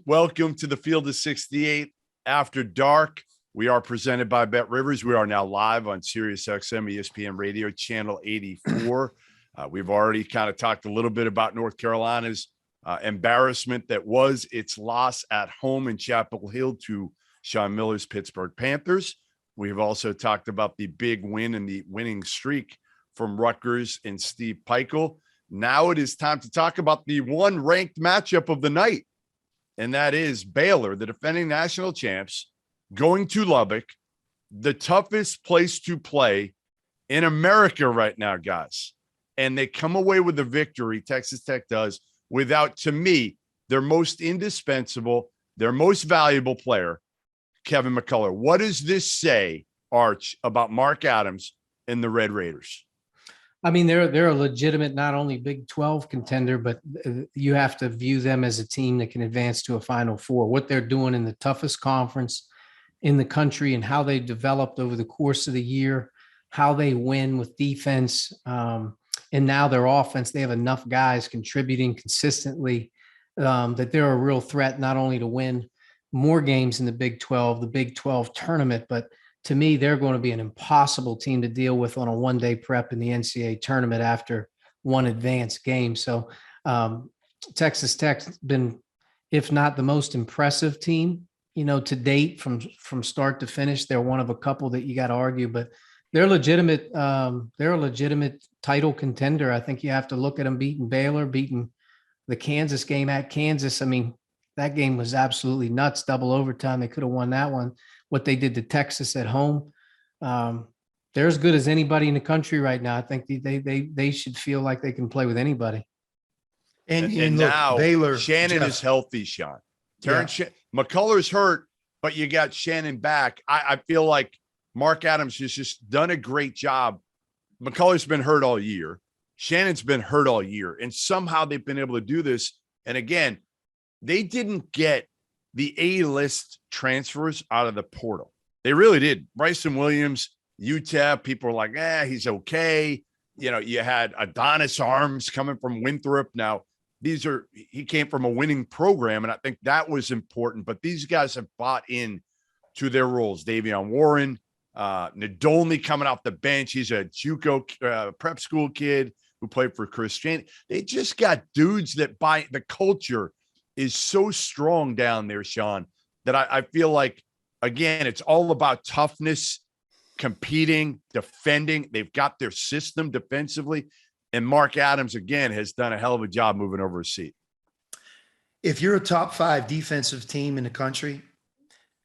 Welcome to the Field of 68 After Dark. We are presented by Bet Rivers. We are now live on SiriusXM ESPN Radio Channel 84. We've already kind of talked a little bit about North Carolina's embarrassment that was its loss at home in Chapel Hill to Sean Miller's Pittsburgh Panthers. We've also talked about the big win and the winning streak from Rutgers and Steve Pikiell. Now it is time to talk about the one ranked matchup of the night, and that is Baylor, the defending national champs, going to Lubbock, the toughest place to play in America right now, guys. And they come away with a victory, Texas Tech does, without, to me, their most indispensable, their most valuable player, Kevin McCullough. What does this say, Arch, about Mark Adams and the Red Raiders? I mean, they're a legitimate, not only Big 12 contender, but you have to view them as a team that can advance to a Final Four. What they're doing in the toughest conference in the country and how they developed over the course of the year, how they win with defense, and now their offense, they have enough guys contributing consistently that they're a real threat, not only to win more games in the Big 12 tournament, but to me, they're going to be an impossible team to deal with on a one-day prep in the NCAA tournament after one advanced game. So Texas Tech's been, if not the most impressive team, to date from start to finish. They're one of a couple that you got to argue, but they're legitimate. They're a legitimate title contender. I think you have to look at them beating Baylor, beating the Kansas game at Kansas. I mean, that game was absolutely nuts, double overtime. They could have won that one. What they did to Texas at home, they're as good as anybody in the country right now. I think they should feel like they can play with anybody. And look, now Baylor, Shannon Jeff, is healthy, Sean. McCullough's hurt, but you got Shannon back. I feel like Mark Adams has just done a great job. McCullough's been hurt all year. Shannon's been hurt all year. And somehow they've been able to do this. And again, they didn't get the A-list transfers out of the portal. They really did. Bryson Williams, UTEP, people were like, he's okay. You had Adonis Arms coming from Winthrop. Now, he came from a winning program, and I think that was important. But these guys have bought in to their roles. Davion Warren, Nadolny coming off the bench. He's a JUCO prep school kid who played for Chris Jane. They just got dudes that buy. The culture is so strong down there, Sean, that I feel like, again, it's all about toughness, competing, defending. They've got their system defensively. And Mark Adams, again, has done a hell of a job moving over his seat. If you're a top 5 defensive team in the country,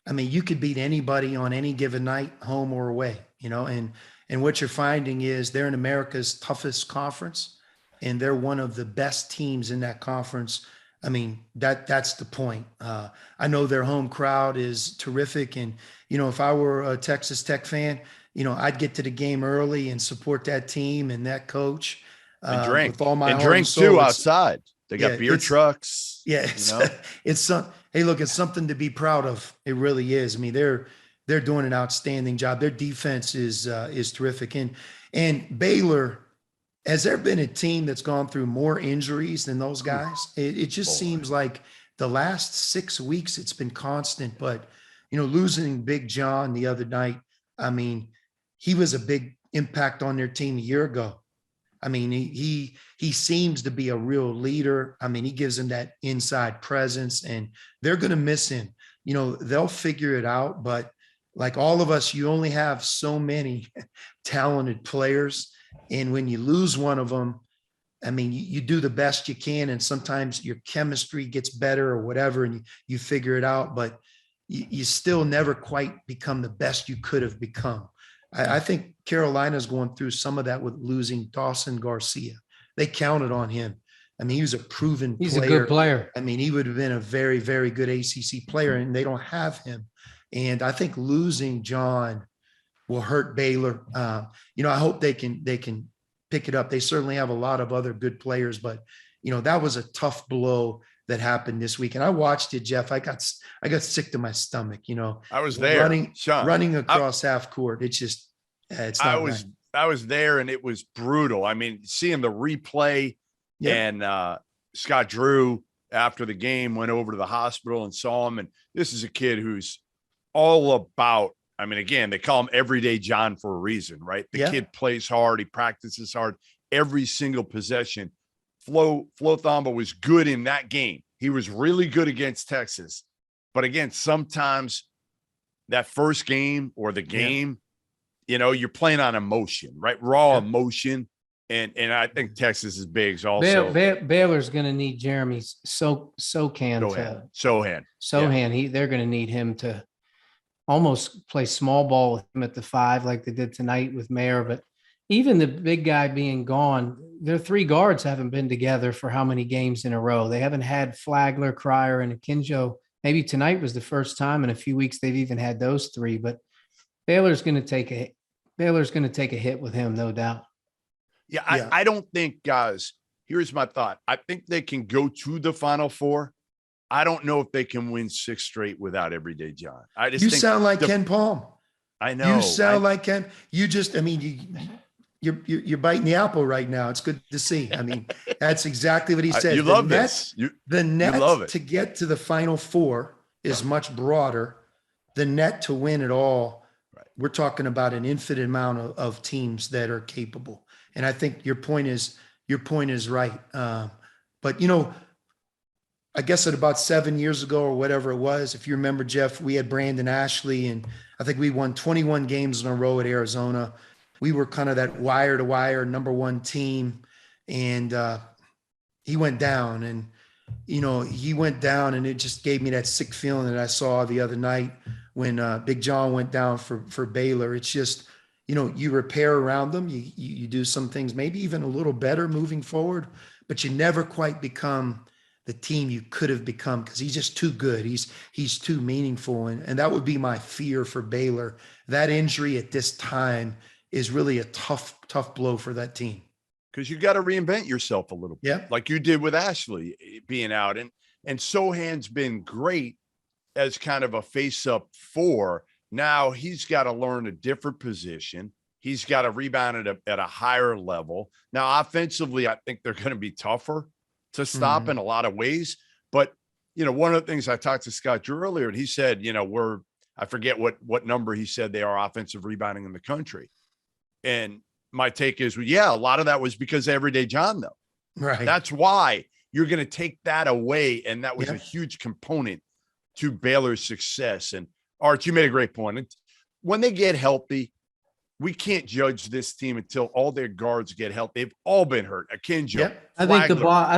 I mean, you could beat anybody on any given night, home or away, and what you're finding is they're in America's toughest conference, and they're one of the best teams in that conference. I mean, that's the point. I know their home crowd is terrific. And, if I were a Texas Tech fan, I'd get to the game early and support that team and that coach. And drink. With all my and drink too outside. They got beer trucks. Yeah. It's something to be proud of. It really is. I mean, they're doing an outstanding job. Their defense is terrific. And Baylor, has there been a team that's gone through more injuries than those guys? It just seems like the last 6 weeks it's been constant. But, losing Big John the other night, I mean, he was a big impact on their team a year ago. I mean, he seems to be a real leader. I mean, he gives them that inside presence, and they're going to miss him. They'll figure it out. But like all of us, you only have so many talented players. And when you lose one of them, I mean, you do the best you can, and sometimes your chemistry gets better or whatever, and you figure it out, but you still never quite become the best you could have become. I think Carolina's going through some of that with losing Dawson Garcia. They counted on him. I mean, he was a proven player. He's a good player. I mean, he would have been a very, very good ACC player, and they don't have him. And I think losing John will hurt Baylor. I hope they can pick it up. They certainly have a lot of other good players, but that was a tough blow that happened this week. And I watched it, Jeff. I got sick to my stomach. I was there running across half court. It's just it's not right. I was there, and it was brutal. I mean, seeing the replay and Scott Drew after the game, went over to the hospital and saw him. And this is a kid who's all about, I mean, again, they call him Everyday John for a reason, right? The kid plays hard. He practices hard every single possession. Flo Thamba was good in that game. He was really good against Texas. But again, sometimes that first game or the game, you know, you're playing on emotion, right? Raw emotion. And I think Texas is big also. Baylor's going to need Jeremy Sohan. They're going to need him to almost play small ball with him at the 5 like they did tonight with Mayer. But even the big guy being gone, their 3 guards haven't been together for how many games in a row. They haven't had Flagler, Cryer, and Akinjo. Maybe tonight was the first time in a few weeks they've even had those 3. But Baylor's going to take a hit with him, no doubt. Yeah, I don't think, guys, here's my thought. I think they can go to the Final Four. I don't know if they can win 6 straight without Everyday John. You sound like Ken Palm. I know. You sound like Ken. You just, I mean, you're biting the apple right now. It's good to see. I mean, that's exactly what he said. You love this. The net to get to the Final Four is much broader. The net to win it all, we're talking about an infinite amount of teams that are capable. And I think your point is right. But, you know, I guess at about 7 years ago or whatever it was, if you remember, Jeff, we had Brandon Ashley, and I think we won 21 games in a row at Arizona. We were kind of that wire to wire #1 team. And he went down, and, you know, and it just gave me that sick feeling that I saw the other night when Big John went down for Baylor. It's just, you know, you repair around them. You do some things, maybe even a little better moving forward, but you never quite become the team you could have become because he's just too good. He's too meaningful. And that would be my fear for Baylor. That injury at this time is really a tough blow for that team. Because you got to reinvent yourself a little bit, like you did with Ashley being out. And Sohan's been great as kind of a face-up 4. Now he's got to learn a different position. He's got to rebound at a higher level. Now, offensively, I think they're going to be tougher to stop in a lot of ways. But, you know, one of the things I talked to Scott Drew earlier, and he said, you know, I forget what number he said they are offensive rebounding in the country. And my take is, well, yeah, a lot of that was because of Everyday John, though. Right. That's why you're going to take that away. And that was a huge component to Baylor's success. And Arch, you made a great point. When they get healthy, we can't judge this team until all their guards get healthy. They've all been hurt. Akinjo. I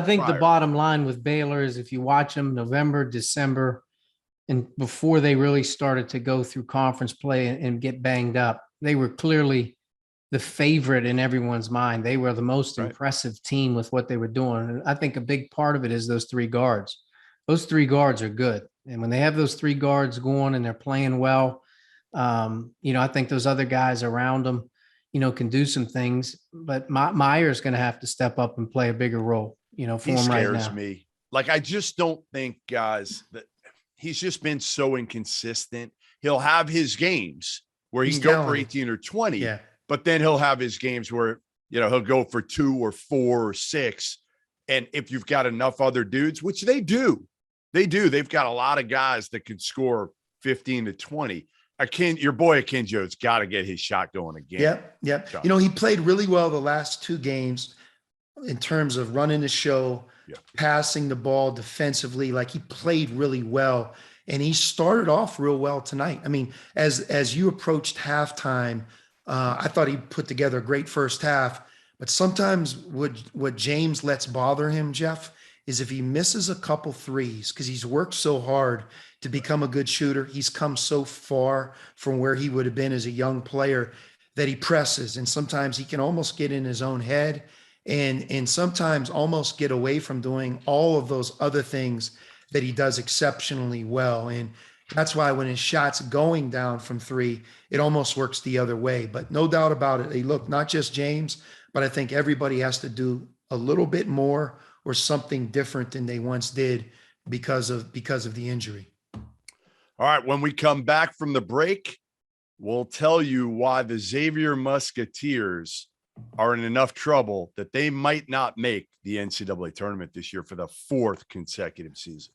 think the bottom line with Baylor is if you watch them November, December, and before they really started to go through conference play and get banged up, they were clearly the favorite in everyone's mind. They were the most impressive team with what they were doing. And I think a big part of it is those 3 guards. Those 3 guards are good. And when they have those 3 guards going and they're playing well, you know, I think those other guys around them, you know, can do some things, but Meyer's going to have to step up and play a bigger role, you know, for him right now. He scares me. Like, I just don't think, guys, that he's just been so inconsistent. He'll have his games where he can go for 18 or 20, but then he'll have his games where, you know, he'll go for 2 or 4 or 6. And if you've got enough other dudes, which they do, they've got a lot of guys that can score 15 to 20. Your boy Akinjo's got to get his shot going again. Yep. You know, he played really well the last 2 games in terms of running the show, passing the ball defensively. Like, he played really well, and he started off real well tonight. I mean, as you approached halftime, I thought he put together a great first half. But sometimes what James lets bother him, Jeff, is if he misses a couple threes, because he's worked so hard to become a good shooter. He's come so far from where he would have been as a young player that he presses. And sometimes he can almost get in his own head and sometimes almost get away from doing all of those other things that he does exceptionally well. And that's why when his shot's going down from 3, it almost works the other way. But no doubt about it, hey, look, not just James, but I think everybody has to do a little bit more or something different than they once did because of the injury. All right, when we come back from the break, we'll tell you why the Xavier Musketeers are in enough trouble that they might not make the NCAA tournament this year for the 4th consecutive season.